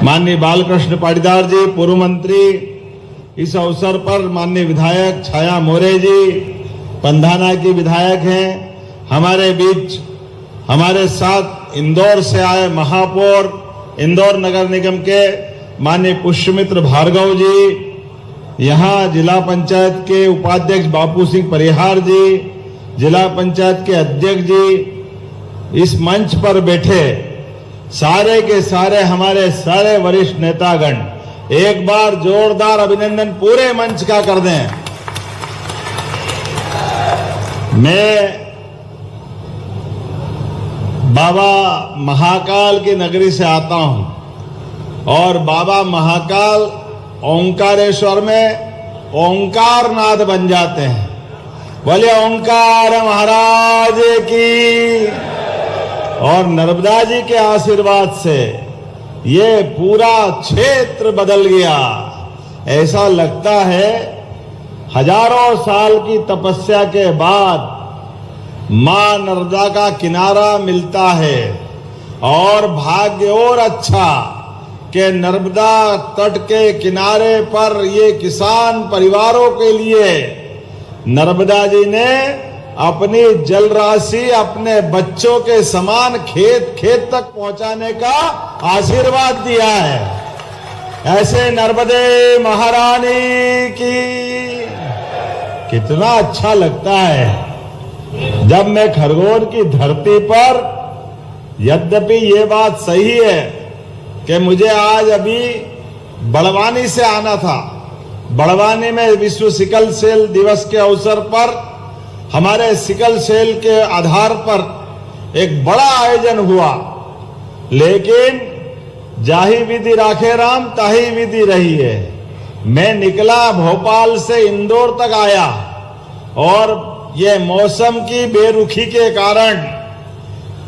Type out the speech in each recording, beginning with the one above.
माननीय बालकृष्ण पाटीदार जी, पूर्व मंत्री, इस अवसर पर माननीय विधायक छाया मोरे जी, पंधाना की विधायक हैं, हमारे बीच हमारे साथ इंदौर से आए महापौर, इंदौर नगर निगम के माननीय पुष्यमित्र भार्गव जी, यहाँ जिला पंचायत के उपाध्यक्ष बापू सिंह परिहार जी, जिला पंचायत के अध्यक्ष जी, इस मंच पर बैठे सारे के सारे हमारे सारे वरिष्ठ नेतागण, एक बार जोरदार अभिनंदन पूरे मंच का कर दें। मैं बाबा महाकाल की नगरी से आता हूं और बाबा महाकाल ओंकारेश्वर में ओंकारनाथ बन जाते हैं। बोले ओंकार महाराज की। और नर्मदा जी के आशीर्वाद से ये पूरा क्षेत्र बदल गया। ऐसा लगता है हजारों साल की तपस्या के बाद मां नर्मदा का किनारा मिलता है। और भाग्य और अच्छा कि नर्मदा तट के किनारे पर ये किसान परिवारों के लिए नर्मदा जी ने अपनी जल राशि अपने बच्चों के समान खेत खेत तक पहुंचाने का आशीर्वाद दिया है। ऐसे नर्मदे महारानी की। कितना अच्छा लगता है जब मैं खरगोन की धरती पर, यद्यपि ये बात सही है कि मुझे आज अभी बड़वानी से आना था। बड़वानी में विश्व सिकल सेल दिवस के अवसर पर हमारे सिकल सेल के आधार पर एक बड़ा आयोजन हुआ, लेकिन जाही विधि राखे राम ताही विधि रही है। मैं निकला भोपाल से इंदौर तक आया और ये मौसम की बेरुखी के कारण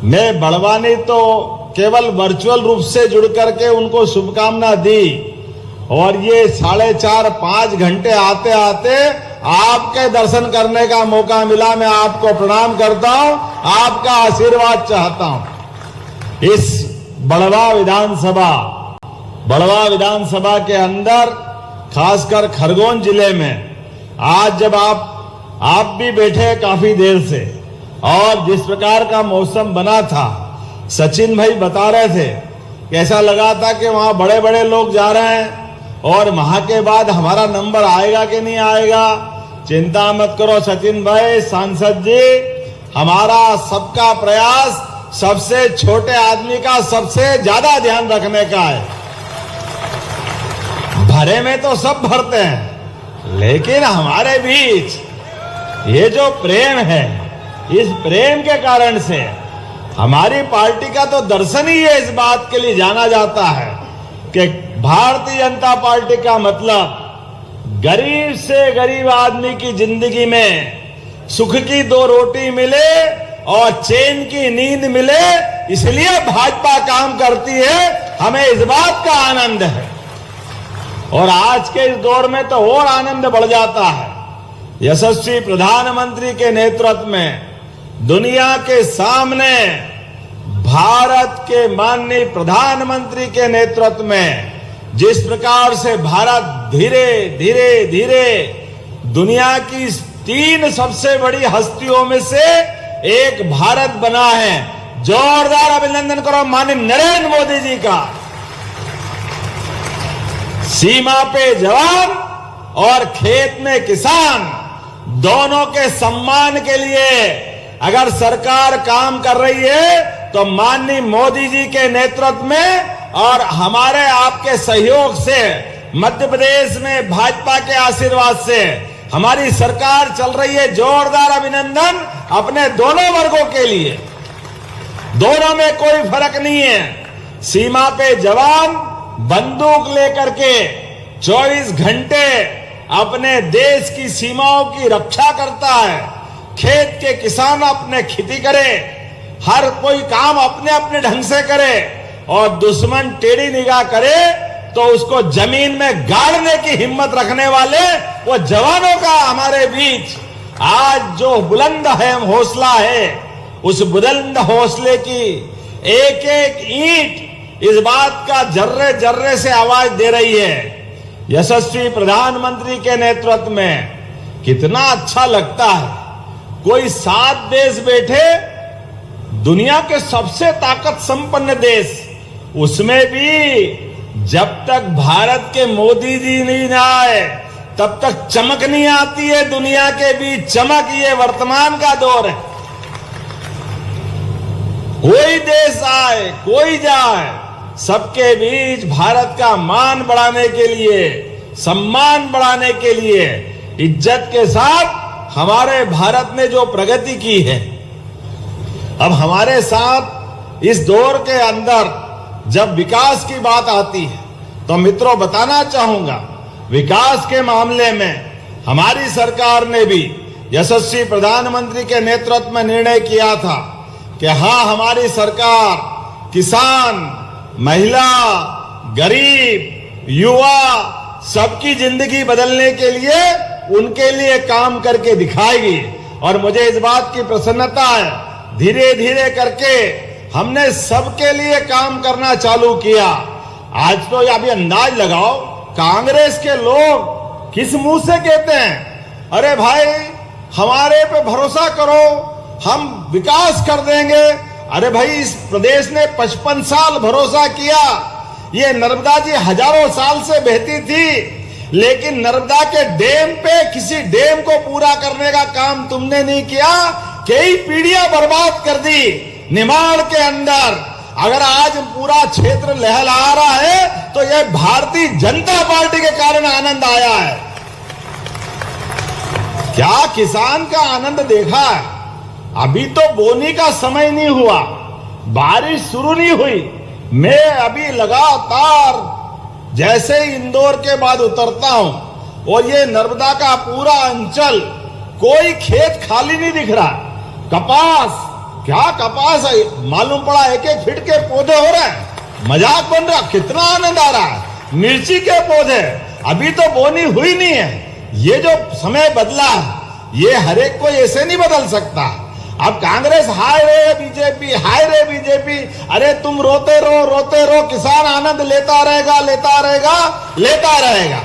मैं बड़वानी तो केवल वर्चुअल रूप से जुड़ करके उनको शुभकामना दी। और ये 4.5-5 घंटे आते आते आपके दर्शन करने का मौका मिला। मैं आपको प्रणाम करता हूं, आपका आशीर्वाद चाहता हूं। इस बड़वा विधानसभा के अंदर, खासकर खरगोन जिले में आज जब आप भी बैठे काफी देर से, और जिस प्रकार का मौसम बना था, सचिन भाई बता रहे थे कि ऐसा लगा था कि वहां बड़े बड़े लोग जा रहे हैं और वहां के बाद हमारा नंबर आएगा कि नहीं आएगा। चिंता मत करो सचिन भाई, सांसद जी, हमारा सबका प्रयास सबसे छोटे आदमी का सबसे ज्यादा ध्यान रखने का है। भरे में तो सब भरते हैं, लेकिन हमारे बीच ये जो प्रेम है, इस प्रेम के कारण से हमारी पार्टी का तो दर्शन ही है। इस बात के लिए जाना जाता है कि भारतीय जनता पार्टी का मतलब गरीब से गरीब आदमी की जिंदगी में सुख की 2 रोटी मिले और चैन की नींद मिले, इसलिए भाजपा काम करती है। हमें इस बात का आनंद है और आज के इस दौर में तो और आनंद बढ़ जाता है। यशस्वी प्रधानमंत्री के नेतृत्व में दुनिया के सामने भारत के माननीय प्रधानमंत्री के नेतृत्व में जिस प्रकार से भारत धीरे धीरे धीरे दुनिया की 3 सबसे बड़ी हस्तियों में से एक भारत बना है। जोरदार अभिनंदन करो माननीय नरेंद्र मोदी जी का। सीमा पे जवान और खेत में किसान दोनों के सम्मान के लिए अगर सरकार काम कर रही है तो माननीय मोदी जी के नेतृत्व में और हमारे आपके सहयोग से, मध्य प्रदेश में भाजपा के आशीर्वाद से हमारी सरकार चल रही है। जोरदार अभिनंदन अपने दोनों वर्गों के लिए। दोनों में कोई फर्क नहीं है। सीमा पे जवान बंदूक लेकर के 24 घंटे अपने देश की सीमाओं की रक्षा करता है। खेत के किसान अपने खेती करे, हर कोई काम अपने अपने ढंग से करे, और दुश्मन टेढ़ी निगाह करे तो उसको जमीन में गाड़ने की हिम्मत रखने वाले वो जवानों का हमारे बीच आज जो बुलंद है हौसला है, उस बुलंद हौसले की एक एक ईंट इस बात का जर्रे जर्रे से आवाज दे रही है। यशस्वी प्रधानमंत्री के नेतृत्व में कितना अच्छा लगता है। कोई 7 देश बैठे, दुनिया के सबसे ताकत संपन्न देश, उसमें भी जब तक भारत के मोदी जी नहीं आए तब तक चमक नहीं आती है दुनिया के बीच। चमक ये वर्तमान का दौर है। कोई देश आए, कोई जाए, सबके बीच भारत का मान बढ़ाने के लिए, सम्मान बढ़ाने के लिए, इज्जत के साथ हमारे भारत ने जो प्रगति की है, अब हमारे साथ इस दौर के अंदर जब विकास की बात आती है तो मित्रों बताना चाहूंगा, विकास के मामले में हमारी सरकार ने भी यशस्वी प्रधानमंत्री के नेतृत्व में निर्णय किया था कि हाँ, हमारी सरकार किसान, महिला, गरीब, युवा सबकी जिंदगी बदलने के लिए, उनके लिए काम करके दिखाएगी। और मुझे इस बात की प्रसन्नता है, धीरे धीरे करके हमने सबके लिए काम करना चालू किया। आज तो अभी अंदाज लगाओ, कांग्रेस के लोग किस मुंह से कहते हैं, अरे भाई हमारे पे भरोसा करो, हम विकास कर देंगे। अरे भाई, इस प्रदेश ने 55 साल भरोसा किया। ये नर्मदा जी हजारों साल से बहती थी, लेकिन नर्मदा के डैम पे किसी डैम को पूरा करने का काम तुमने नहीं किया। कई पीढ़ियां बर्बाद कर दी निमाड़ के अंदर। अगर आज पूरा क्षेत्र लहलहा रहा है तो यह भारतीय जनता पार्टी के कारण आनंद आया है। क्या किसान का आनंद देखा है? अभी तो बोनी का समय नहीं हुआ, बारिश शुरू नहीं हुई। मैं अभी लगातार जैसे ही इंदौर के बाद उतरता हूं और ये नर्मदा का पूरा अंचल, कोई खेत खाली नहीं दिख रहा। कपास, क्या कपास है, मालूम पड़ा 1-1 फीट के पौधे हो रहे हैं, मजाक बन रहा। कितना आनंद आ रहा है। मिर्ची के पौधे, अभी तो बोनी हुई नहीं है। ये जो समय बदला है, ये हर एक को ऐसे नहीं बदल सकता। अब कांग्रेस हाय रे बीजेपी, हाय रे बीजेपी। अरे तुम रोते रहो, किसान आनंद लेता रहेगा, लेता रहेगा, लेता रहेगा।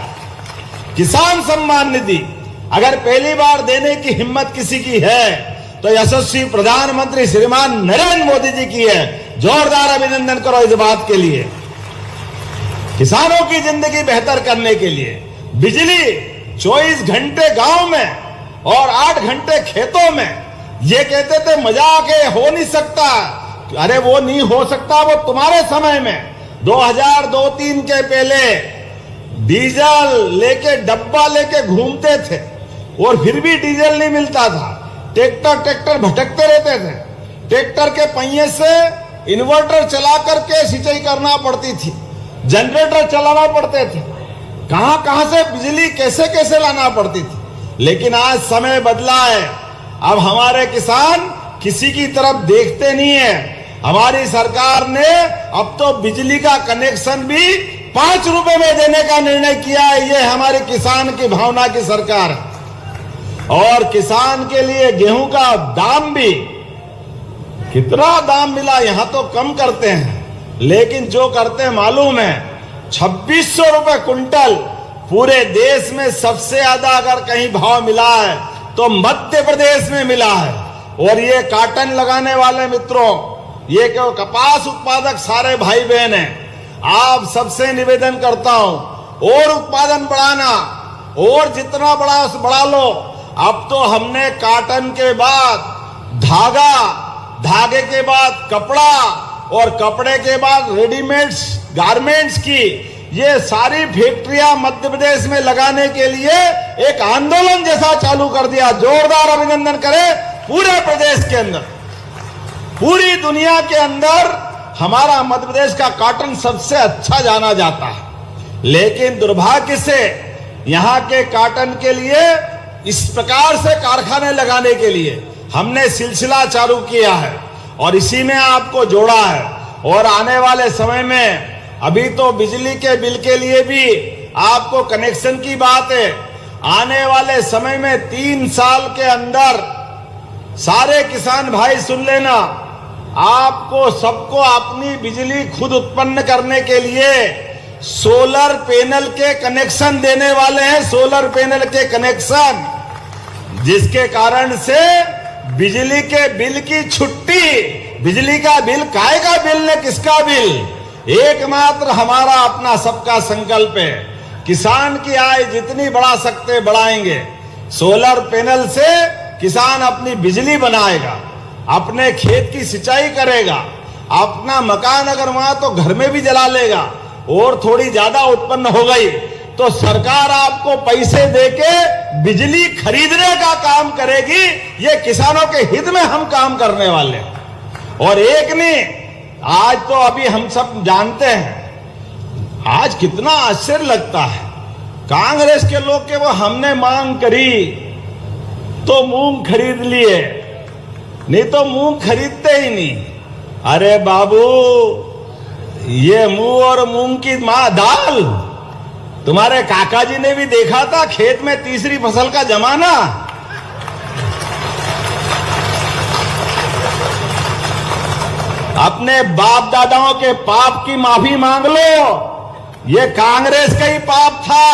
किसान सम्मान निधि अगर पहली बार देने की हिम्मत किसी की है तो यशस्वी प्रधानमंत्री श्रीमान नरेंद्र मोदी जी की है। जोरदार अभिनंदन करो इस बात के लिए। किसानों की जिंदगी बेहतर करने के लिए बिजली 24 घंटे गांव में और 8 घंटे खेतों में। ये कहते थे मजाक है, हो नहीं सकता। अरे वो नहीं हो सकता, वो तुम्हारे समय में 2002-3 के पहले डीजल लेके, डब्बा लेके घूमते थे और फिर भी डीजल नहीं मिलता था। ट्रैक्टर भटकते रहते थे। ट्रैक्टर के पहिए से इन्वर्टर चला करके सिंचाई करना पड़ती थी, जनरेटर चलाना पड़ते थे, कहां से बिजली कैसे कैसे लाना पड़ती थी। लेकिन आज समय बदला है। अब हमारे किसान किसी की तरफ देखते नहीं है। हमारी सरकार ने अब तो बिजली का कनेक्शन भी 5 रुपए में देने का निर्णय किया है। ये हमारे किसान की भावना की सरकार है। और किसान के लिए गेहूं का दाम भी, कितना दाम मिला, यहां तो कम करते हैं, लेकिन जो करते हैं मालूम है, 2600 रुपए क्विंटल। पूरे देश में सबसे ज्यादा अगर कहीं भाव मिला है तो मध्य प्रदेश में मिला है। और ये कॉटन लगाने वाले मित्रों, ये क्यों कपास उत्पादक सारे भाई बहन हैं, आप सबसे निवेदन करता हूं और उत्पादन बढ़ाना, और जितना बढ़ा लो। अब तो हमने कॉटन के बाद धागा, धागे के बाद कपड़ा और कपड़े के बाद रेडीमेड्स गारमेंट्स की ये सारी फैक्ट्रियां मध्य प्रदेश में लगाने के लिए एक आंदोलन जैसा चालू कर दिया। जोरदार अभिनंदन करें पूरे प्रदेश के अंदर। पूरी दुनिया के अंदर हमारा मध्य प्रदेश का कॉटन सबसे अच्छा जाना जाता है, लेकिन दुर्भाग्य से यहां के कॉटन के लिए इस प्रकार से कारखाने लगाने के लिए हमने सिलसिला चालू किया है और इसी में आपको जोड़ा है। और आने वाले समय में, अभी तो बिजली के बिल के लिए भी आपको कनेक्शन की बात है, आने वाले समय में 3 साल के अंदर सारे किसान भाई सुन लेना, आपको सबको अपनी बिजली खुद उत्पन्न करने के लिए सोलर पैनल के कनेक्शन देने वाले हैं, सोलर पैनल के कनेक्शन, जिसके कारण से बिजली के बिल की छुट्टी। बिजली का बिल काय का बिल ने किसका बिल? एकमात्र हमारा अपना सबका संकल्प है। किसान की आय जितनी बढ़ा सकते बढ़ाएंगे। सोलर पैनल से किसान अपनी बिजली बनाएगा, अपने खेत की सिंचाई करेगा, अपना मकान अगर वहां तो घर में भी जला लेगा, और थोड़ी ज्यादा उत्पन्न हो गई तो सरकार आपको पैसे देके बिजली खरीदने का काम करेगी। ये किसानों के हित में हम काम करने वाले हैं। और एक नहीं, आज तो अभी हम सब जानते हैं, आज कितना आश्चर्य लगता है, कांग्रेस के लोग के वो हमने मांग करी तो मूंग खरीद लिए, नहीं तो मूंग खरीदते ही नहीं। अरे बाबू, ये मूंग और मूंग की दाल, तुम्हारे काका जी ने भी देखा था खेत में तीसरी फसल का जमाना। अपने बाप दादाओं के पाप की माफी मांग लो। ये कांग्रेस का ही पाप था।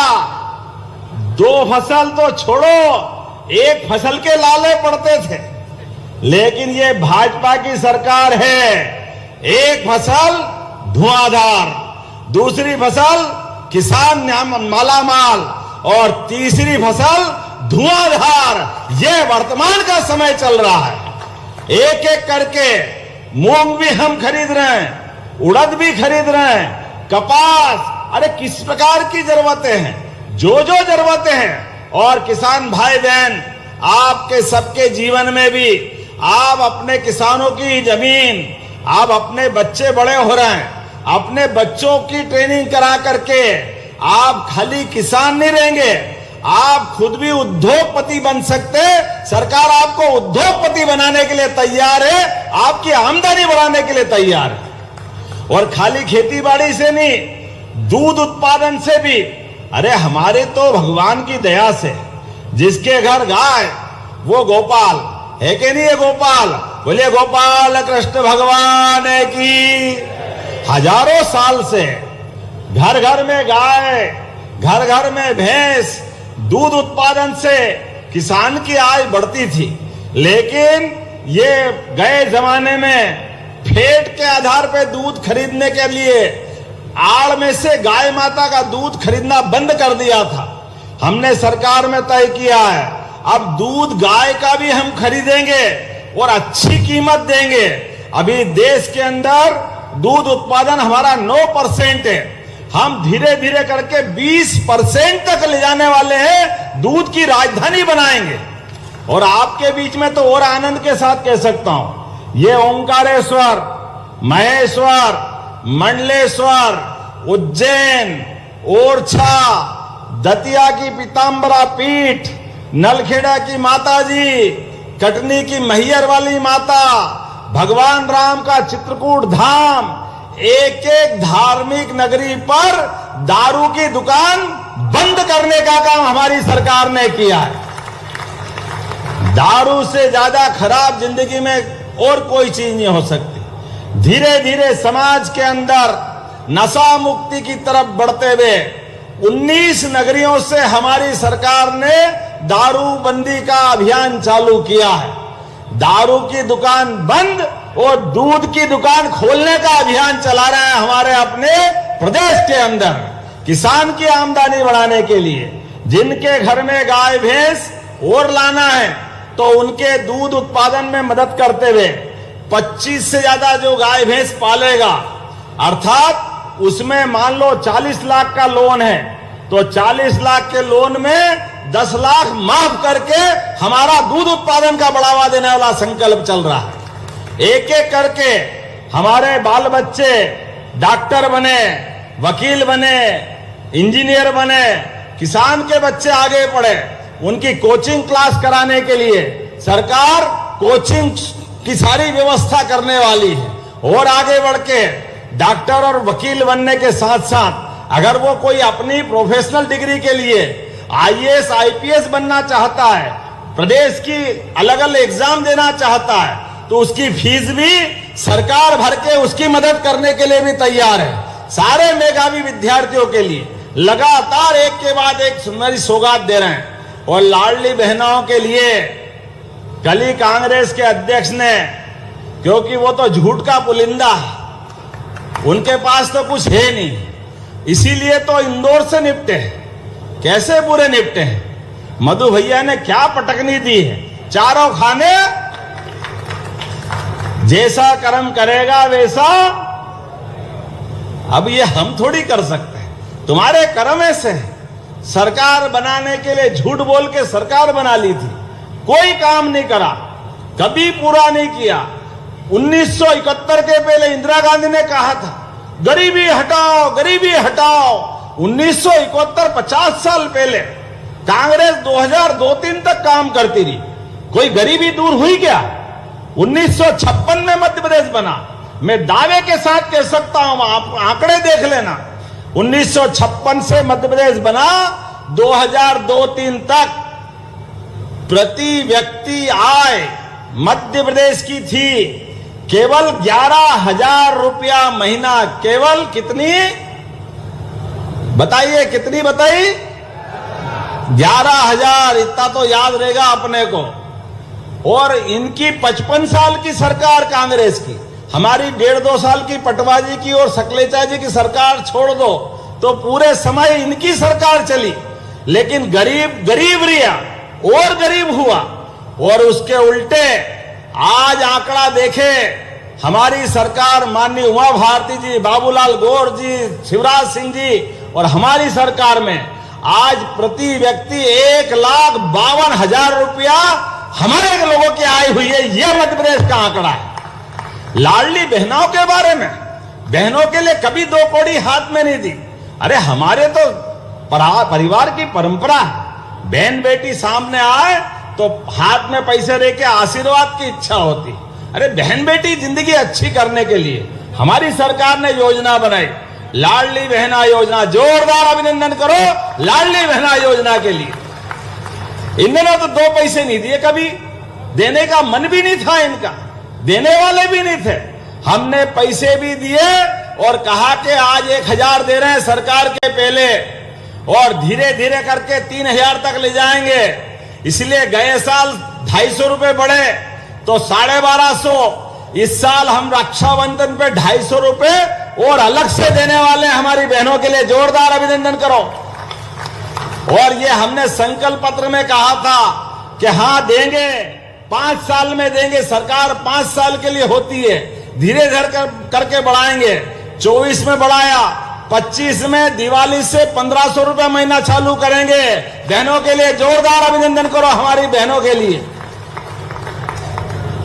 2 फसल तो छोड़ो, 1 फसल के लाले पड़ते थे, लेकिन ये भाजपा की सरकार है। 1 फसल धुआंधार, दूसरी फसल किसान मालामाल, और तीसरी फसल धुआंधार। ये वर्तमान का समय चल रहा है। एक एक करके मूंग भी हम खरीद रहे हैं, उड़द भी खरीद रहे हैं, कपास। अरे किस प्रकार की जरूरतें हैं, जो जो जरूरतें हैं। और किसान भाई बहन, आपके सबके जीवन में भी आप अपने किसानों की जमीन, आप अपने बच्चे बड़े हो रहे हैं, अपने बच्चों की ट्रेनिंग करा करके आप खाली किसान नहीं रहेंगे, आप खुद भी उद्योगपति बन सकते। सरकार आपको उद्योगपति बनाने के लिए तैयार है, आपकी आमदनी बढ़ाने के लिए तैयार है। और खाली खेती बाड़ी से नहीं, दूध उत्पादन से भी। अरे हमारे तो भगवान की दया से जिसके घर गाय वो गोपाल है कि नहीं है? गोपाल बोलिए, गोपाल कृष्ण भगवान की। हजारों साल से घर घर में गाय, घर घर में भैंस, दूध उत्पादन से किसान की आय बढ़ती थी। लेकिन ये गए जमाने में फेट के आधार पर दूध खरीदने के लिए आड़ में से गाय माता का दूध खरीदना बंद कर दिया था। हमने सरकार में तय किया है, अब दूध गाय का भी हम खरीदेंगे और अच्छी कीमत देंगे। अभी देश के अंदर दूध उत्पादन हमारा 9% है, हम धीरे धीरे करके 20% तक ले जाने वाले हैं, दूध की राजधानी बनाएंगे। और आपके बीच में तो और आनंद के साथ कह सकता हूं, ये ओंकारेश्वर, महेश्वर, मंडलेश्वर, उज्जैन, ओरछा, दतिया की पीताम्बरा पीठ, नलखेड़ा की माता जी, कटनी की मैहर वाली माता, भगवान राम का चित्रकूट धाम, एक एक धार्मिक नगरी पर दारू की दुकान बंद करने का काम हमारी सरकार ने किया है। दारू से ज्यादा खराब जिंदगी में और कोई चीज नहीं हो सकती। धीरे धीरे समाज के अंदर नशा मुक्ति की तरफ बढ़ते हुए 19 नगरियों से हमारी सरकार ने दारू बंदी का अभियान चालू किया है। दारू की दुकान बंद और दूध की दुकान खोलने का अभियान चला रहे हैं हमारे अपने प्रदेश के अंदर, किसान की आमदनी बढ़ाने के लिए। जिनके घर में गाय भैंस और लाना है तो उनके दूध उत्पादन में मदद करते हुए 25 से ज्यादा जो गाय भैंस पालेगा, अर्थात उसमें मान लो 40 लाख का लोन है तो 40 लाख के लोन में 10 लाख माफ करके हमारा दूध उत्पादन का बढ़ावा देने वाला संकल्प चल रहा है। एक एक करके हमारे बाल बच्चे डॉक्टर बने, वकील बने, इंजीनियर बने, किसान के बच्चे आगे बढ़े। उनकी कोचिंग क्लास कराने के लिए सरकार कोचिंग की सारी व्यवस्था करने वाली है। और आगे बढ़ के डॉक्टर और वकील बनने के साथ साथ अगर वो कोई अपनी प्रोफेशनल डिग्री के लिए आईएएस आईपीएस बनना चाहता है, प्रदेश की अलग अलग एग्जाम देना चाहता है, तो उसकी फीस भी सरकार भर के उसकी मदद करने के लिए भी तैयार है। सारे मेधावी विद्यार्थियों के लिए लगातार एक के बाद एक सुंदर सौगात दे रहे हैं। और लाडली बहनों के लिए कल ही कांग्रेस के अध्यक्ष ने, क्योंकि वो तो झूठ का पुलिंदा है, उनके पास तो कुछ है नहीं, इसीलिए तो इंदौर से निपटे। कैसे बुरे निपटे हैं? मधु भैया ने क्या पटकनी दी है, चारों खाने, जैसा कर्म करेगा वैसा। अब ये हम थोड़ी कर सकते हैं, तुम्हारे कर्म ऐसे हैं। सरकार बनाने के लिए झूठ बोल के सरकार बना ली थी, कोई काम नहीं करा, कभी पूरा नहीं किया। 1971 के पहले इंदिरा गांधी ने कहा था गरीबी हटाओ, गरीबी हटाओ। 1971 50 साल पहले कांग्रेस 2002-3 तक काम करती रही, कोई गरीबी दूर हुई क्या? 1956 में मध्य प्रदेश बना। मैं दावे के साथ कह सकता हूं, आप आंकड़े देख लेना। 1956 से मध्य प्रदेश बना, 2002-3 तक प्रति व्यक्ति आय मध्य प्रदेश की थी केवल 11,000 रुपया महीना। केवल कितनी बताइए, कितनी बताई? 11,000। इतना तो याद रहेगा अपने को। और इनकी 55 साल की सरकार कांग्रेस की, हमारी 1.5-2 साल की पटवाजी की और सकलेचा जी की सरकार छोड़ दो तो पूरे समय इनकी सरकार चली। लेकिन गरीब गरीब रिया और गरीब हुआ। और उसके उल्टे आज आंकड़ा देखे, हमारी सरकार माननीय उमा भारती जी, बाबूलाल गौर जी, शिवराज सिंह जी और हमारी सरकार में आज प्रति व्यक्ति 1,52,000 रुपया हमारे लोगों की आय हुई है। यह मध्य प्रदेश का आंकड़ा है। लाडली बहनों के बारे में, बहनों के लिए कभी 2 कौड़ी हाथ में नहीं दी। अरे हमारे तो परिवार की परंपरा है, बहन बेटी सामने आए तो हाथ में पैसे दे के आशीर्वाद की इच्छा होती। अरे बहन बेटी जिंदगी अच्छी करने के लिए हमारी सरकार ने योजना बनाई, लाडली बहना योजना। जोरदार अभिनंदन करो लाडली बहना योजना के लिए। इन्होंने तो 2 पैसे नहीं दिए, कभी देने का मन भी नहीं था इनका, देने वाले भी नहीं थे। हमने पैसे भी दिए और कहा कि आज 1,000 दे रहे हैं सरकार के पहले, और धीरे धीरे करके 3,000 तक ले जाएंगे। इसलिए गए साल 250 रुपए बढ़े तो 1250। इस साल हम रक्षाबंधन पे 250 रुपए और अलग से देने वाले हैं हमारी बहनों के लिए। जोरदार अभिनंदन करो। और ये हमने संकल्प पत्र में कहा था कि हाँ देंगे, 5 साल में देंगे। सरकार 5 साल के लिए होती है, धीरे धीरे करके बढ़ाएंगे। 24 में बढ़ाया, 25 में दिवाली से 1,500 रुपए महीना चालू करेंगे बहनों के लिए। जोरदार अभिनंदन करो हमारी बहनों के लिए।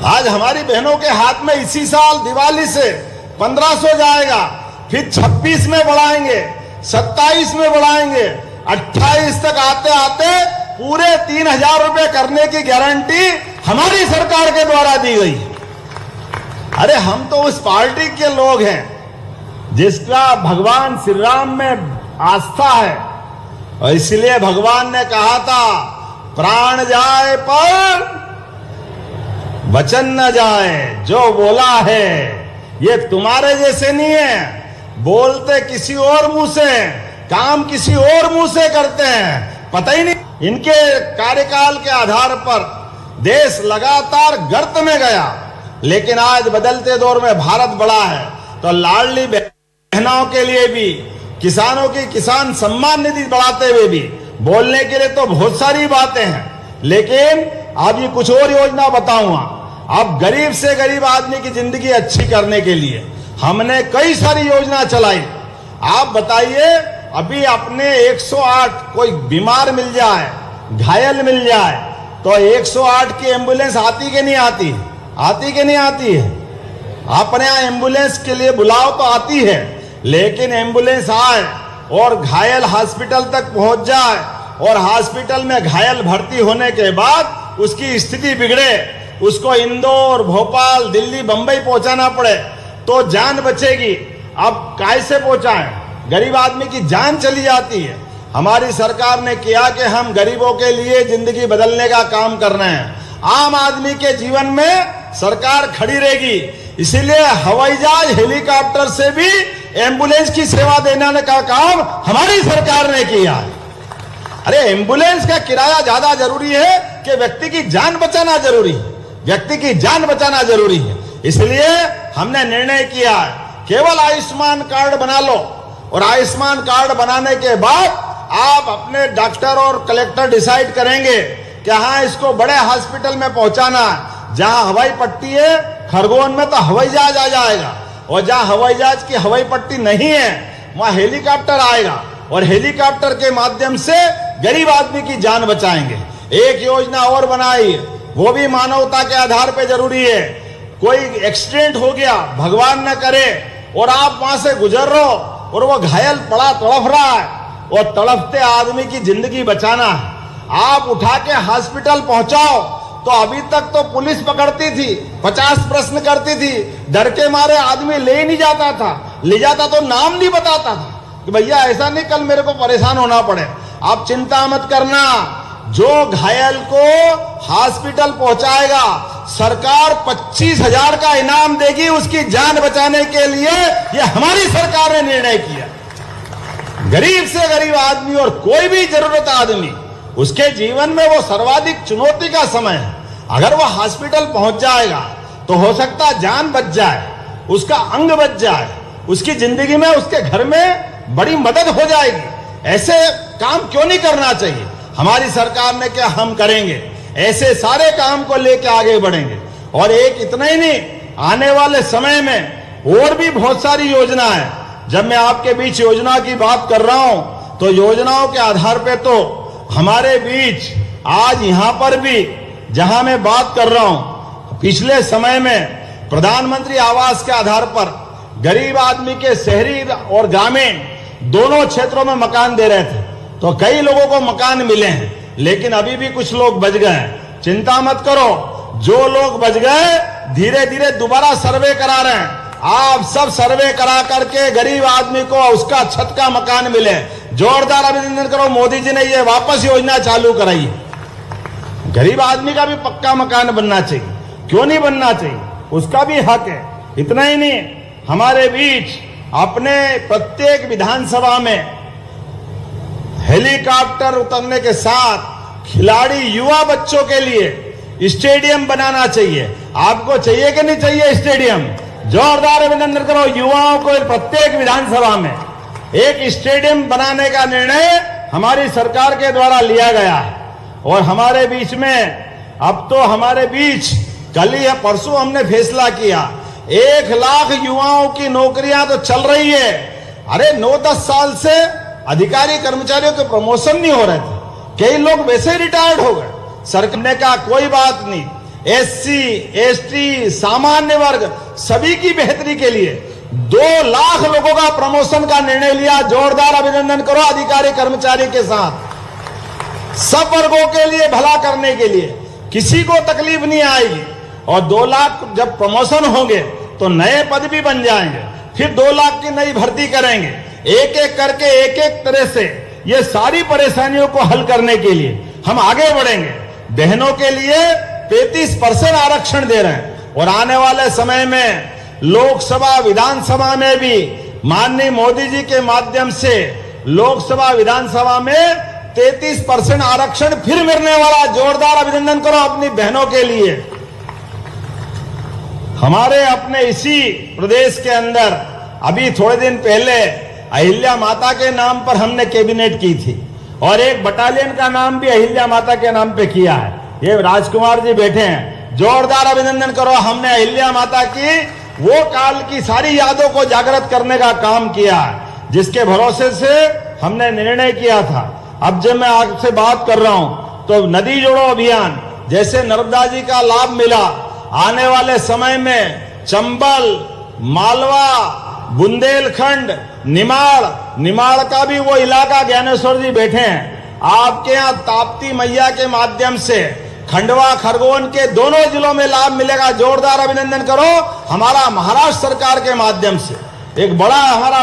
आज हमारी बहनों के हाथ में इसी साल दिवाली से 1,500 जाएगा, फिर 26 में बढ़ाएंगे, 27 में बढ़ाएंगे, 28 तक आते आते पूरे 3,000 रुपए करने की गारंटी हमारी सरकार के द्वारा दी गई। अरे हम तो उस पार्टी के लोग हैं जिसका भगवान श्री राम में आस्था है, और इसलिए भगवान ने कहा था प्राण जाए पर वचन न जाए। जो बोला है ये तुम्हारे जैसे नहीं है, बोलते किसी और मुंह से, काम किसी और मुंह से करते हैं, पता ही नहीं। इनके कार्यकाल के आधार पर देश लगातार गर्त में गया, लेकिन आज बदलते दौर में भारत बड़ा है। तो लाडली बहनों के लिए भी, किसानों की किसान सम्मान निधि बढ़ाते हुए भी बोलने के लिए तो बहुत सारी बातें हैं, लेकिन अब ये कुछ और योजना बताऊंगा। अब गरीब से गरीब आदमी की जिंदगी अच्छी करने के लिए हमने कई सारी योजना चलाई। आप बताइए, अभी अपने 108 कोई बीमार मिल जाए, घायल मिल जाए तो 108 की एम्बुलेंस आती कि नहीं आती? आती कि नहीं आती है? अपने यहाँ एम्बुलेंस के लिए बुलाओ तो आती है, लेकिन एम्बुलेंस आए और घायल हॉस्पिटल तक पहुंच जाए और हॉस्पिटल में घायल भर्ती होने के बाद उसकी स्थिति बिगड़े, उसको इंदौर, भोपाल, दिल्ली, बंबई पहुंचाना पड़े तो जान बचेगी। अब कैसे पहुंचाएं? गरीब आदमी की जान चली जाती है। हमारी सरकार ने किया कि हम गरीबों के लिए जिंदगी बदलने का काम कर रहे हैं। आम आदमी के जीवन में सरकार खड़ी रहेगी। इसीलिए हवाई जहाज हेलीकॉप्टर से भी एम्बुलेंस की सेवा देने का काम हमारी सरकार ने किया है। अरे एम्बुलेंस का किराया ज्यादा जरूरी है कि व्यक्ति की जान बचाना जरूरी है, व्यक्ति की जान बचाना जरूरी है। इसलिए हमने निर्णय किया है केवल आयुष्मान कार्ड बना लो, और आयुष्मान कार्ड बनाने के बाद आप अपने डॉक्टर और कलेक्टर डिसाइड करेंगे कि हाँ इसको बड़े हॉस्पिटल में पहुंचाना है। जहां हवाई पट्टी है खरगोन में तो हवाई जहाज आ जाएगा, और जहां हवाई जहाज की हवाई पट्टी नहीं है वहां हेलीकॉप्टर आएगा, और हेलीकॉप्टर के माध्यम से गरीब आदमी की जान बचाएंगे। एक योजना और बनाई, वो भी मानवता के आधार पे जरूरी है। कोई एक्सीडेंट हो गया, भगवान न करे, और आप वहां से गुजर रहे हो और वो घायल पड़ा तड़फ रहा है, और तड़फते आदमी की जिंदगी बचाना है, आप उठा के हॉस्पिटल पहुंचाओ। तो अभी तक तो पुलिस पकड़ती थी, 50 प्रश्न करती थी, डर के मारे आदमी ले नहीं जाता था, ले जाता तो नाम नहीं बताता था कि भैया ऐसा नहीं कल मेरे को परेशान होना पड़े। आप चिंता मत करना, जो घायल को हॉस्पिटल पहुंचाएगा सरकार 25,000 का इनाम देगी उसकी जान बचाने के लिए। यह हमारी सरकार ने निर्णय किया। गरीब से गरीब आदमी और कोई भी जरूरत आदमी, उसके जीवन में वो सर्वाधिक चुनौती का समय है। अगर वो हॉस्पिटल पहुंच जाएगा तो हो सकता जान बच जाए, उसका अंग बच जाए, उसकी जिंदगी में उसके घर में बड़ी मदद हो जाएगी। ऐसे काम क्यों नहीं करना चाहिए? हमारी सरकार ने क्या हम करेंगे, ऐसे सारे काम को लेकर आगे बढ़ेंगे। और एक इतना ही नहीं, आने वाले समय में और भी बहुत सारी योजना है। जब मैं आपके बीच योजना की बात कर रहा हूं तो योजनाओं के आधार पे तो हमारे बीच आज यहां पर भी जहां मैं बात कर रहा हूं, पिछले समय में प्रधानमंत्री आवास के आधार पर गरीब आदमी के शहरी और ग्रामीण दोनों क्षेत्रों में मकान दे रहे थे, तो कई लोगों को मकान मिले हैं, लेकिन अभी भी कुछ लोग बच गए हैं। चिंता मत करो, जो लोग बच गए धीरे धीरे दोबारा सर्वे करा रहे हैं। आप सब सर्वे करा करके गरीब आदमी को उसका छत का मकान मिले। जोरदार अभिनंदन करो, मोदी जी ने ये वापस योजना चालू कराई। गरीब आदमी का भी पक्का मकान बनना चाहिए, क्यों नहीं बनना चाहिए, उसका भी हक है। इतना ही नहीं, हमारे बीच अपने प्रत्येक विधानसभा में हेलीकॉप्टर उतरने के साथ खिलाड़ी युवा बच्चों के लिए स्टेडियम बनाना चाहिए। आपको चाहिए कि नहीं चाहिए स्टेडियम? जोरदार अभिनंदन करो, युवाओं को प्रत्येक विधानसभा में एक स्टेडियम बनाने का निर्णय हमारी सरकार के द्वारा लिया गया है। और हमारे बीच में अब तो हमारे बीच कल ही परसों हमने फैसला किया 1 लाख युवाओं की नौकरियां तो चल रही है। अरे 9-10 साल से अधिकारी कर्मचारियों के प्रमोशन नहीं हो रहे थे, कई लोग वैसे ही रिटायर्ड हो गए। सरकार ने कहा कोई बात नहीं, SC, ST, सामान्य वर्ग सभी की बेहतरी के लिए 2 लाख लोगों का प्रमोशन का निर्णय लिया। जोरदार अभिनंदन करो अधिकारी कर्मचारी के साथ। सब वर्गों के लिए भला करने के लिए, किसी को तकलीफ नहीं आएगी। और 2 लाख जब प्रमोशन होंगे तो नए पद भी बन जाएंगे, फिर 2 लाख की नई भर्ती करेंगे। एक एक करके एक एक तरह से ये सारी परेशानियों को हल करने के लिए हम आगे बढ़ेंगे। बहनों के लिए 35% आरक्षण दे रहे हैं, और आने वाले समय में लोकसभा विधानसभा में भी माननीय मोदी जी के माध्यम से लोकसभा विधानसभा में 33% आरक्षण फिर मिलने वाला। जोरदार अभिनंदन करो अपनी बहनों के लिए। हमारे अपने इसी प्रदेश के अंदर अभी थोड़े दिन पहले अहिल्या माता के नाम पर हमने कैबिनेट की थी, और एक बटालियन का नाम भी अहिल्या माता के नाम पे किया है। ये राजकुमार जी बैठे हैं, जोरदार अभिनंदन करो। हमने अहिल्या माता की वो काल की सारी यादों को जागृत करने का काम किया, जिसके भरोसे से हमने निर्णय किया था। अब जब मैं आपसे बात कर रहा हूं तो नदी जोड़ो अभियान जैसे नर्मदा जी का लाभ मिला, आने वाले समय में चंबल, मालवा, बुंदेलखंड, निमाड़ का भी वो इलाका, ज्ञानेश्वर जी बैठे हैं, आपके यहाँ ताप्ती मैया के माध्यम से खंडवा खरगोन के दोनों जिलों में लाभ मिलेगा। जोरदार अभिनंदन करो। हमारा महाराष्ट्र सरकार के माध्यम से एक बड़ा हमारा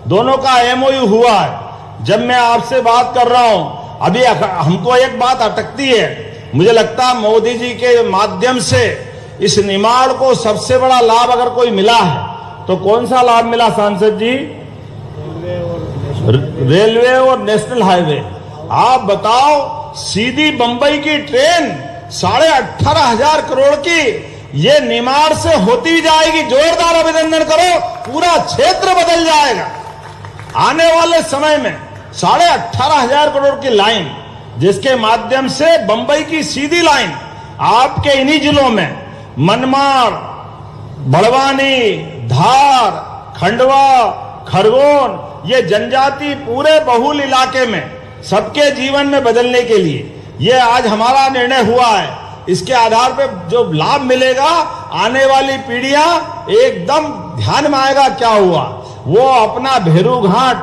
दोनों का MOU हुआ है। जब मैं आपसे बात कर रहा हूं अभी हमको एक बात अटकती है, मुझे लगता है मोदी जी के माध्यम से इस निमाड़ को सबसे बड़ा लाभ अगर कोई मिला है तो कौन सा लाभ मिला सांसद जी? रेलवे और नेशनल हाईवे। आप बताओ, सीधी बंबई की ट्रेन 18,500 करोड़ की ये निमाड़ से होती जाएगी। जोरदार अभिनंदन करो, पूरा क्षेत्र बदल जाएगा। आने वाले समय में 18,500 करोड़ की लाइन, जिसके माध्यम से बंबई की सीधी लाइन आपके इन्हीं जिलों में मनमाड़, बड़वानी, धार, खंडवा, खरगोन, ये जनजाति पूरे बहुल इलाके में सबके जीवन में बदलने के लिए ये आज हमारा निर्णय हुआ है। इसके आधार पे जो लाभ मिलेगा, आने वाली पीढ़ियां एकदम ध्यान में आएगा क्या हुआ। वो अपना भेरू घाट,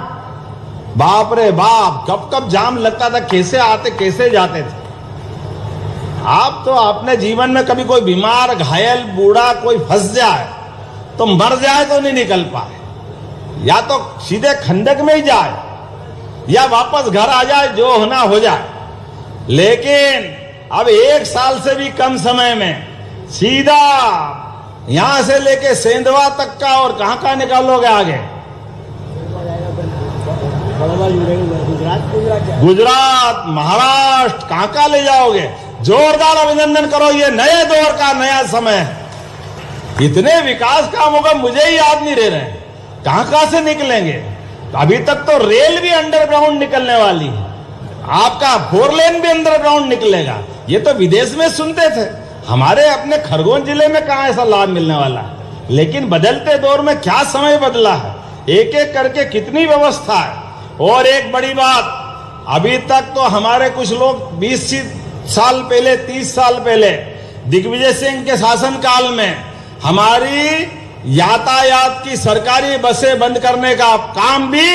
बाप रे बाप, कब कब जाम लगता था, कैसे आते कैसे जाते थे। आप तो अपने जीवन में कभी कोई बीमार, घायल, बूढ़ा कोई फंस जाए तो मर जाए तो नहीं निकल पाए, या तो सीधे खंडक में ही जाए या वापस घर आ जाए, जो होना हो जाए। लेकिन अब 1 साल से भी कम समय में सीधा यहां से लेके सेंधवा तक का, और कहां निकालोगे आगे? गुजरात, महाराष्ट्र, कहां ले जाओगे? जोरदार अभिनंदन करो, ये नए दौर का नया समय है। इतने विकास काम होगा, मुझे ही याद नहीं रह रहे कहां से निकलेंगे। अभी तक तो रेल भी अंडरग्राउंड निकलने वाली है, आपका 4 लेन भी अंडरग्राउंड निकलेगा। ये तो विदेश में सुनते थे, हमारे अपने खरगोन जिले में कहां ऐसा लाभ मिलने वाला है। लेकिन बदलते दौर में क्या समय बदला है, एक एक करके कितनी व्यवस्था है। और एक बड़ी बात, अभी तक तो हमारे कुछ लोग 20 साल पहले, 30 साल पहले दिग्विजय सिंह के शासनकाल में हमारी यातायात की सरकारी बसें बंद करने का काम भी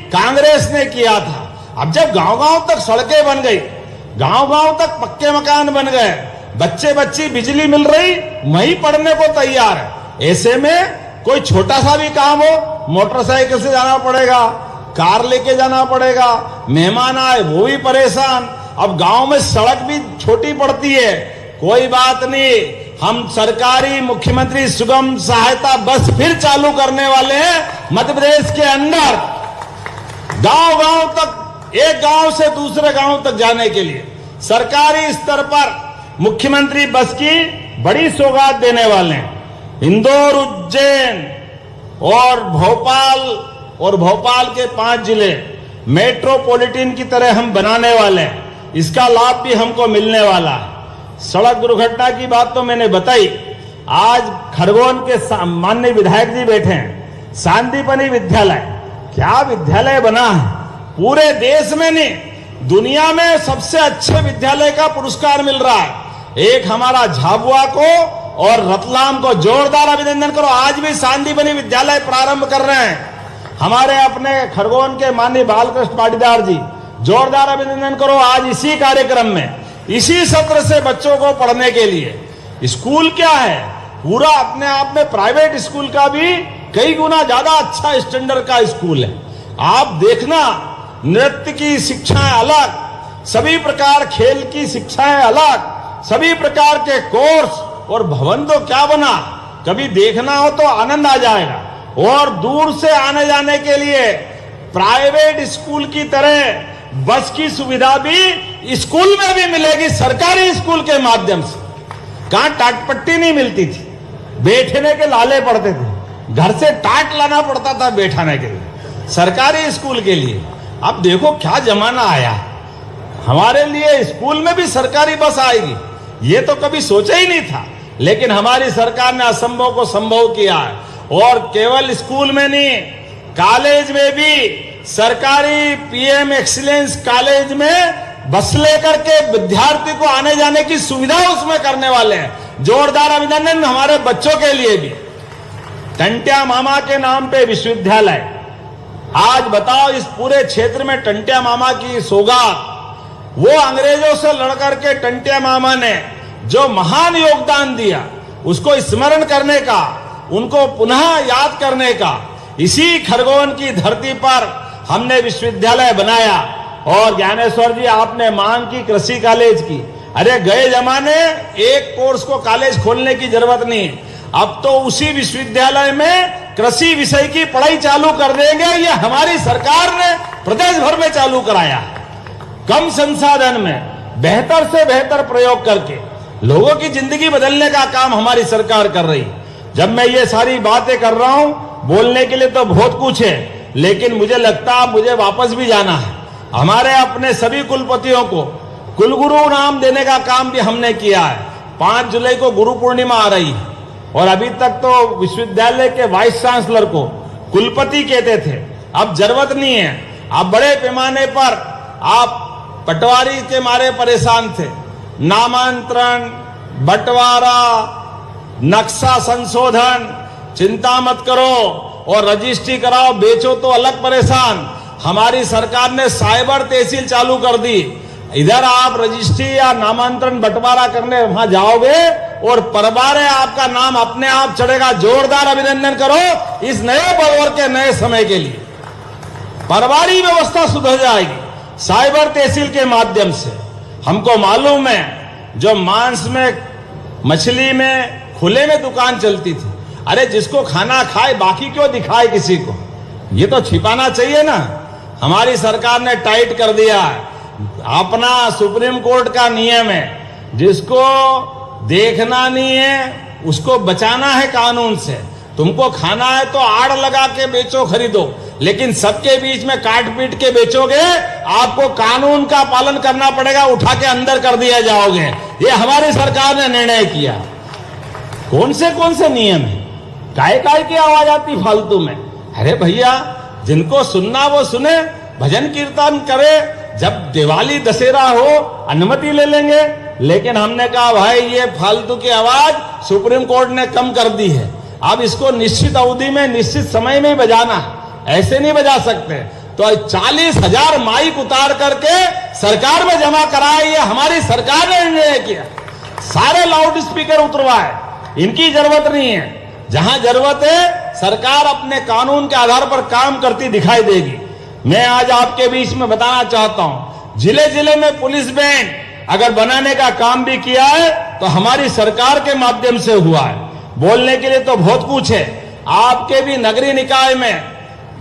कांग्रेस ने किया था। अब जब गांव-गांव तक सड़कें बन गई, गांव-गांव तक पक्के मकान बन गए, बच्चे बच्ची बिजली मिल रही, वहीं पढ़ने को तैयार है। ऐसे में कोई छोटा सा भी काम हो, मोटरसाइकिल से जाना पड़ेगा, कार लेके जाना पड़ेगा, मेहमान आए वो भी परेशान। अब गांव में सड़क भी छोटी पड़ती है, कोई बात नहीं, हम सरकारी मुख्यमंत्री सुगम सहायता बस फिर चालू करने वाले हैं मध्य प्रदेश के अंदर, गांव-गांव तक, एक गांव से दूसरे गांव तक जाने के लिए सरकारी स्तर पर मुख्यमंत्री बस की बड़ी सौगात देने वाले हैं। इंदौर, उज्जैन और भोपाल के 5 जिले मेट्रोपॉलिटन की तरह हम बनाने वाले हैं। इसका लाभ भी हमको मिलने वाला है। सड़क दुर्घटना की बात तो मैंने बताई। आज खरगोन के माननीय विधायक जी बैठे हैं, सांदीपनि विद्यालय, क्या विद्यालय बना है, पूरे देश में नहीं दुनिया में सबसे अच्छे विद्यालय का पुरस्कार मिल रहा है। एक हमारा झाबुआ को और रतलाम को जोरदार अभिनंदन करो, आज भी सांदीपनि विद्यालय प्रारंभ कर रहे हैं। हमारे अपने खरगोन के माननीय बालकृष्ण पाटीदार जी, जोरदार अभिनंदन करो, आज इसी कार्यक्रम में, इसी सत्र से बच्चों को पढ़ने के लिए। स्कूल क्या है, पूरा अपने आप में प्राइवेट स्कूल का भी कई गुना ज्यादा अच्छा स्टैंडर्ड का स्कूल है। आप देखना, नृत्य की शिक्षाएं अलग, सभी प्रकार खेल की शिक्षाएं अलग, सभी प्रकार के कोर्स, और भवन तो क्या बना, कभी देखना हो तो आनंद आ जाएगा। और दूर से आने जाने के लिए प्राइवेट स्कूल की तरह बस की सुविधा भी स्कूल में भी मिलेगी, सरकारी स्कूल के माध्यम से। कहां टाटपट्टी नहीं मिलती थी, बैठने के लाले पड़ते थे, घर से टाट लाना पड़ता था बैठाने के लिए, सरकारी स्कूल के लिए। अब देखो क्या जमाना आया है, हमारे लिए स्कूल में भी सरकारी बस आएगी, ये तो कभी सोचा ही नहीं था। लेकिन हमारी सरकार ने असंभव को संभव किया है। और केवल स्कूल में नहीं, कॉलेज में भी सरकारी पीएम एक्सीलेंस कॉलेज में बस लेकर के विद्यार्थी को आने जाने की सुविधा उसमें करने वाले हैं। जोरदार अभिनंदन हमारे बच्चों के लिए भी। टंट्या मामा के नाम पे विश्वविद्यालय, आज बताओ इस पूरे क्षेत्र में टंट्या मामा की सौगात, वो अंग्रेजों से लड़कर के टंट्या मामा ने जो महान योगदान दिया, उसको स्मरण करने का, उनको पुनः याद करने का, इसी खरगोन की धरती पर हमने विश्वविद्यालय बनाया। और ज्ञानेश्वर जी, आपने मांग की कृषि कॉलेज की, अरे गए जमाने एक कोर्स को कॉलेज खोलने की जरूरत नहीं, अब तो उसी विश्वविद्यालय में कृषि विषय की पढ़ाई चालू कर देंगे। ये हमारी सरकार ने प्रदेश भर में चालू कराया। कम संसाधन में बेहतर से बेहतर प्रयोग करके लोगों की जिंदगी बदलने का काम हमारी सरकार कर रही। जब मैं ये सारी बातें कर रहा हूं, बोलने के लिए तो बहुत कुछ है, लेकिन मुझे लगता है मुझे वापस भी जाना है। हमारे अपने सभी कुलपतियों को कुलगुरु नाम देने का काम भी हमने किया है। 5 जुलाई को गुरु पूर्णिमा आ रही है और अभी तक तो विश्वविद्यालय के वाइस चांसलर को कुलपति कहते थे, अब जरूरत नहीं है। अब बड़े पैमाने पर आप पटवारी के मारे परेशान थे, नामांतरण, बंटवारा, नक्शा संशोधन, चिंता मत करो और रजिस्ट्री कराओ, बेचो तो अलग परेशान। हमारी सरकार ने साइबर तहसील चालू कर दी। इधर आप रजिस्ट्री या नामांतरण बंटवारा करने वहां जाओगे और परबारे आपका नाम अपने आप चढ़ेगा। जोरदार अभिनंदन करो इस नए दौर के नए समय के लिए। परवारी व्यवस्था सुधर जाएगी साइबर तहसील के माध्यम से। हमको मालूम है जो मांस में, मछली में खुले में दुकान चलती थी, अरे जिसको खाना खाए बाकी क्यों दिखाए किसी को, ये तो छिपाना चाहिए ना। हमारी सरकार ने टाइट कर दिया है। अपना सुप्रीम कोर्ट का नियम है, जिसको देखना नहीं है उसको बचाना है कानून से। तुमको खाना है तो आड़ लगा के बेचो, खरीदो, लेकिन सबके बीच में काट पीट के बेचोगे, आपको कानून का पालन करना पड़ेगा, उठा के अंदर कर दिया जाओगे। ये हमारी सरकार ने निर्णय किया। कौन से नियम है, काय की आवाज आती फालतू में। अरे भैया, जिनको सुनना वो सुने, भजन कीर्तन करे, जब दिवाली दशहरा हो अनुमति ले लेंगे। लेकिन हमने कहा भाई ये फालतू की आवाज सुप्रीम कोर्ट ने कम कर दी है, अब इसको निश्चित अवधि में निश्चित समय में बजाना, ऐसे नहीं बजा सकते। तो 40,000 माइक उतार करके सरकार में जमा कराया, ये हमारी सरकार ने निर्णय किया। सारे लाउड स्पीकर उतरवाए, इनकी जरूरत नहीं है। जहां जरूरत है सरकार अपने कानून के आधार पर काम करती दिखाई देगी। मैं आज आपके बीच में बताना चाहता हूं, जिले जिले में पुलिस बैंड अगर बनाने का काम भी किया है तो हमारी सरकार के माध्यम से हुआ है। बोलने के लिए तो बहुत कुछ है। आपके भी नगरीय निकाय में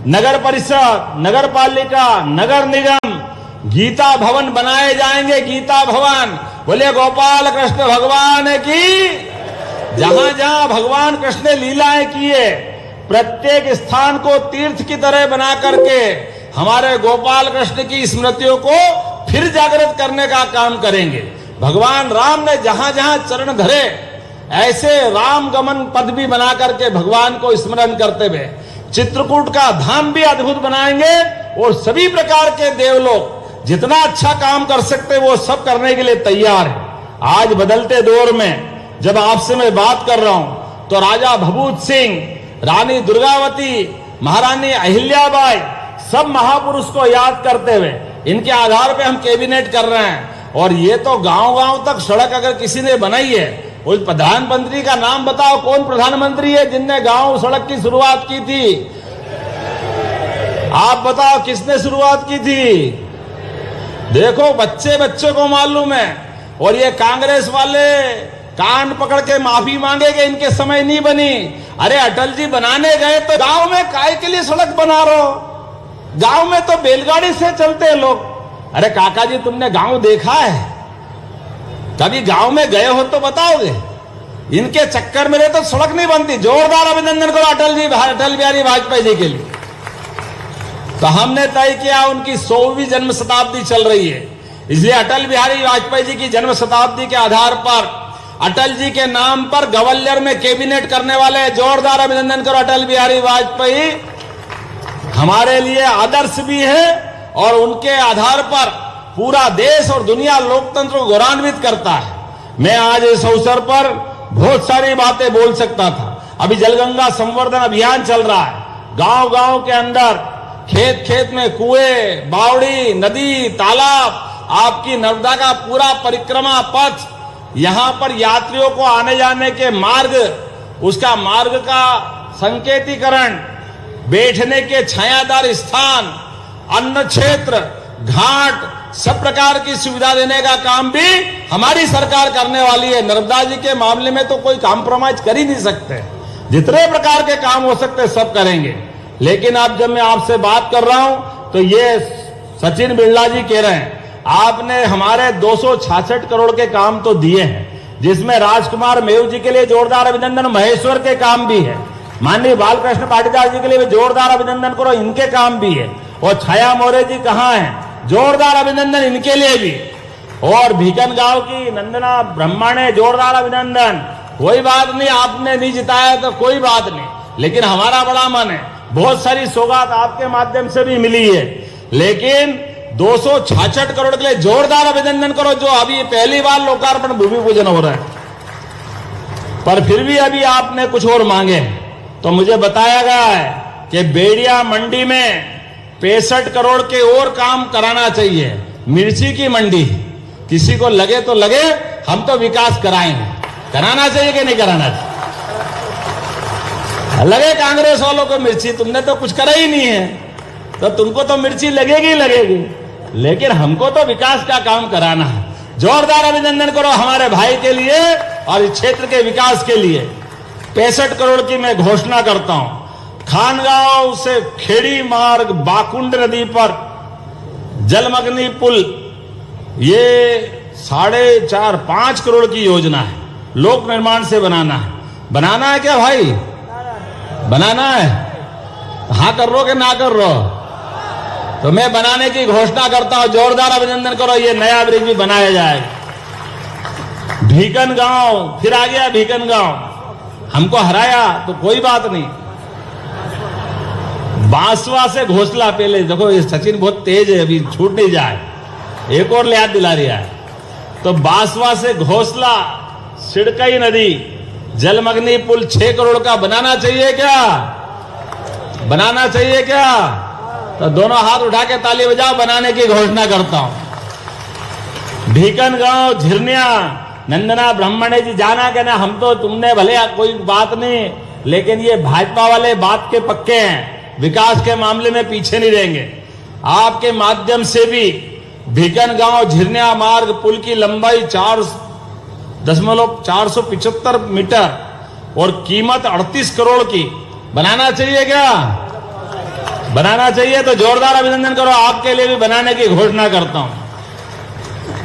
नगर परिषद, नगर पालिका, नगर निगम, गीता भवन बनाए जाएंगे। गीता भवन, बोले गोपाल कृष्ण भगवान की। जहां जहां भगवान कृष्ण ने लीलाएं की है, प्रत्येक स्थान को तीर्थ की तरह बना करके हमारे गोपाल कृष्ण की स्मृतियों को फिर जागृत करने का काम करेंगे। भगवान राम ने जहां जहां चरण धरे, ऐसे राम गमन पद भी बना करके भगवान को स्मरण करते हुए चित्रकूट का धाम भी अद्भुत बनाएंगे। और सभी प्रकार के देवलोक जितना अच्छा काम कर सकते वो सब करने के लिए तैयार है। आज बदलते दौर में जब आपसे मैं बात कर रहा हूं तो राजा भभूत सिंह, रानी दुर्गावती, महारानी अहिल्याबाई, सब महापुरुष को याद करते हुए इनके आधार पे हम कैबिनेट कर रहे हैं। और ये तो गांव-गांव तक सड़क अगर किसी ने बनाई है, उस प्रधानमंत्री का नाम बताओ, कौन प्रधानमंत्री है जिनने गांव सड़क की शुरुआत की थी? आप बताओ किसने शुरुआत की थी? देखो बच्चे को मालूम है। और ये कांग्रेस वाले कान पकड़ के माफी मांगेंगे, इनके समय नहीं बनी। अरे अटल जी बनाने गए तो गांव में काय के लिए सड़क बना रहे हो? गांव में तो बैलगाड़ी से चलते हैं लोग। अरे काका जी, तुमने गांव देखा है? कभी गांव में गए हो तो बताओगे। इनके चक्कर में तो सड़क नहीं बनती। जोरदार अभिनंदन करो अटल बिहारी वाजपेयी जी के लिए। तो हमने तय किया, उनकी 100वीं जन्म शताब्दी चल रही है, इसलिए अटल बिहारी वाजपेयी जी की जन्म शताब्दी के आधार पर अटल जी के नाम पर ग्वालियर में कैबिनेट करने वाले, जोरदार अभिनंदन करो अटल बिहारी वाजपेयी। हमारे लिए आदर्श भी है और उनके आधार पर पूरा देश और दुनिया लोकतंत्र को गौरवान्वित करता है। मैं आज इस अवसर पर बहुत सारी बातें बोल सकता था। अभी जलगंगा संवर्धन अभियान चल रहा है। गांव-गांव के अंदर, खेत-खेत में कुएं, बावड़ी, नदी, तालाब, आपकी नर्मदा का पूरा परिक्रमा पथ, यहां पर यात्रियों को आने जाने के मार्ग, उसका मार्ग का संकेतीकरण, बैठने के छायादार स्थान, अन्न क्षेत्र, घाट, सब प्रकार की सुविधा देने का काम भी हमारी सरकार करने वाली है। नर्मदा जी के मामले में तो कोई कॉम्प्रोमाइज कर ही नहीं सकते, जितने प्रकार के काम हो सकते सब करेंगे। लेकिन अब जब मैं आपसे बात कर रहा हूं तो ये सचिन बिरला जी कह रहे हैं आपने हमारे 266 करोड़ के काम तो दिए हैं, जिसमें राजकुमार मेव जी के लिए जोरदार अभिनंदन, महेश्वर के काम भी है, माननीय बालकृष्ण पाटीदार जी के लिए भी जोरदार अभिनंदन करो, इनके काम भी है। और छाया मौर्य जी कहां हैं, जोरदार अभिनंदन इनके लिए भी। और भीकन गांव की नंदना ब्रह्माणे, जोरदार अभिनंदन। कोई बात नहीं, आपने नहीं जिताया तो कोई बात नहीं, लेकिन हमारा बड़ा मन है, बहुत सारी सौगात आपके माध्यम से भी मिली है। लेकिन 266 करोड़ के लिए जोरदार अभिनंदन करो, जो अभी पहली बार लोकार्पण भूमि पूजन हो रहा है। पर फिर भी अभी आपने कुछ और मांगे, तो मुझे बताया गया है कि बेड़िया मंडी में 65 करोड़ के और काम कराना चाहिए। मिर्ची की मंडी, किसी को लगे तो लगे, हम तो विकास कराएंगे। कराना चाहिए कि नहीं कराना चाहिए? लगे कांग्रेस वालों को मिर्ची, तुमने तो कुछ करा ही नहीं है, तो तुमको तो मिर्ची लगेगी लगेगी, लेकिन हमको तो विकास का काम कराना है। जोरदार अभिनंदन करो हमारे भाई के लिए और इस क्षेत्र के विकास के लिए। 65 करोड़ की मैं घोषणा करता हूं। खानगांव से खेड़ी मार्ग, बाकुंड नदी पर जलमग्नी पुल, ये 4.5 करोड़ की योजना है, लोक निर्माण से बनाना है। बनाना है क्या भाई? बनाना है? हाँ कर रो कि ना कर रो? तो मैं बनाने की घोषणा करता हूं, जोरदार अभिनंदन करो, ये नया ब्रिज भी बनाया जाएगा। भीकन गांव, फिर आ गया भीकन गांव, हमको हराया तो कोई बात नहीं। बांसवा से घोसला, पहले देखो ये सचिन बहुत तेज है, अभी छूट नहीं जाए, एक और याद दिला रहा है। तो बांसवा से घोसला, सिड़कई नदी, जलमग्नी पुल 6 करोड़ का बनाना चाहिए क्या? बनाना चाहिए क्या? तो दोनों हाथ उठा के ताली बजाओ, बनाने की घोषणा करता हूं। भीकन गांव, झिरनिया, नंदना ब्रह्मणे जी जाना कहना, हम तो तुमने भले कोई बात नहीं, लेकिन ये भाजपा वाले बात के पक्के हैं, विकास के मामले में पीछे नहीं रहेंगे। आपके माध्यम से भी भीकन गांव झिरनिया मार्ग पुल की लंबाई 4.475 मीटर और कीमत 38 करोड़ की बनाना चाहिए क्या? बनाना चाहिए तो जोरदार अभिनंदन करो, आपके लिए भी बनाने की घोषणा करता हूं।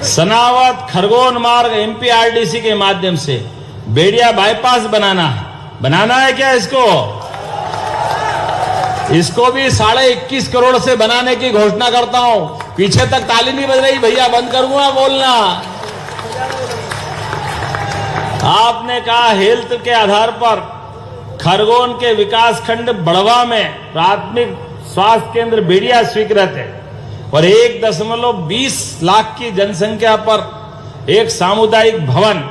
सनावत खरगोन मार्ग एमपीआरडीसी के माध्यम से बेड़िया बाईपास बनाना है क्या? इसको भी 21.5 करोड़ से बनाने की घोषणा करता हूं। पीछे तक ताली नहीं बज रही भैया, बंद करूंगा बोलना। आपने कहा हेल्थ के आधार पर खरगोन के विकास खंड बड़वा में प्राथमिक स्वास्थ्य केंद्र बेड़िया स्वीकृत है और 1.20 लाख की जनसंख्या पर एक सामुदायिक भवन,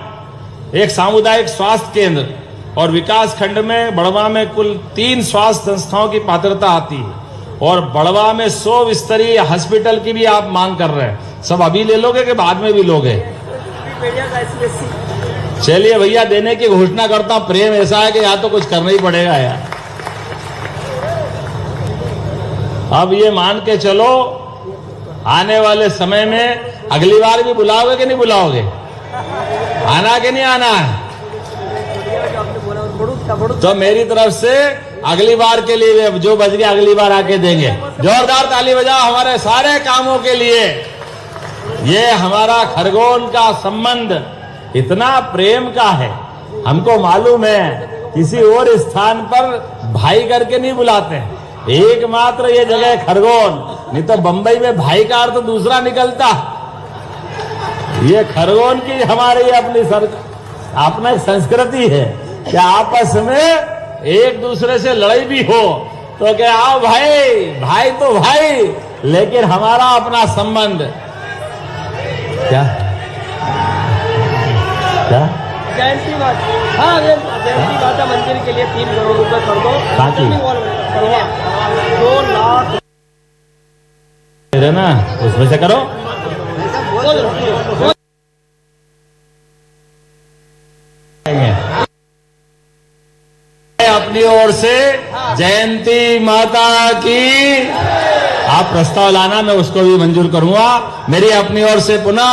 एक सामुदायिक स्वास्थ्य केंद्र और विकास खंड में बड़वा में कुल 3 स्वास्थ्य संस्थाओं की पात्रता आती है और बड़वा में 100 स्तरीय हॉस्पिटल की भी आप मांग कर रहे हैं। सब अभी ले लोगे कि बाद में भी लोगे? चलिए भैया, देने की घोषणा करता हूं। प्रेम ऐसा है कि यहाँ तो कुछ करना ही पड़ेगा यार। अब ये मान के चलो, आने वाले समय में अगली बार भी बुलाओगे कि नहीं बुलाओगे? आना कि नहीं आना है? तो मेरी तरफ से अगली बार के लिए जो बच गया अगली बार आके देंगे। जोरदार ताली बजाओ हमारे सारे कामों के लिए। ये हमारा खरगोन का संबंध इतना प्रेम का है, हमको मालूम है किसी और स्थान पर भाई करके नहीं बुलाते हैं, एकमात्र ये जगह खरगोन, नहीं तो बंबई में भाई का अर्थ दूसरा निकलता। ये खरगोन की हमारी अपनी संस्कृति है कि आपस में एक दूसरे से लड़ाई भी हो तो क्या आओ भाई, भाई तो भाई, लेकिन हमारा अपना संबंध क्या जयंती माता, हाँ जयंती माता मंदिर के लिए 3 करोड़ रुपए कर दो, ताकि 2 लाख है ना, उसमें से करो। अपनी ओर से जयंती माता की आप प्रस्ताव लाना, मैं उसको भी मंजूर करूंगा। मेरी अपनी ओर से पुनः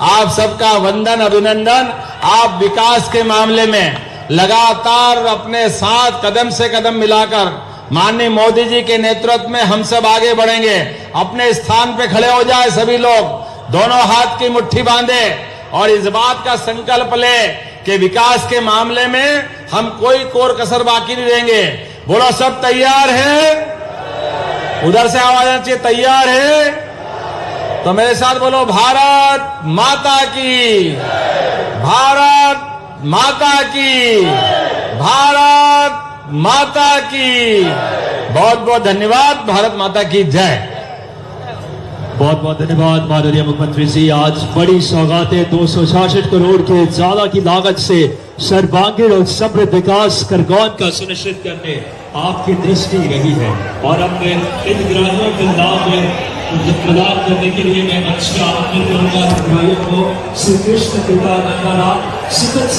आप सबका वंदन, अभिनंदन। आप विकास के मामले में लगातार अपने साथ कदम से कदम मिलाकर माननीय मोदी जी के नेतृत्व में हम सब आगे बढ़ेंगे। अपने स्थान पे खड़े हो जाए सभी लोग, दोनों हाथ की मुट्ठी बांधे और इस बात का संकल्प ले कि विकास के मामले में हम कोई कोर कसर बाकी नहीं देंगे। बोलो, सब तैयार है? उधर से आवाज आनी चाहिए, तैयार है? तो मेरे साथ बोलो, भारत माता की, भारत माता की, भारत माता की। बहुत बहुत धन्यवाद। भारत माता की जय। बहुत बहुत धन्यवाद माननीय मुख्यमंत्री जी। आज बड़ी सौगातें 266 करोड़ के ज्यादा की लागत से सर्वांगीण और समृद्ध विकास खरगोन का सुनिश्चित करने आपकी दृष्टि रही है और अपने हितग्राहियों के लाभ प्रदान करने के लिए मैं अच्छा अपने करूंगा। हितग्राहियों को श्री कृष्ण कृपा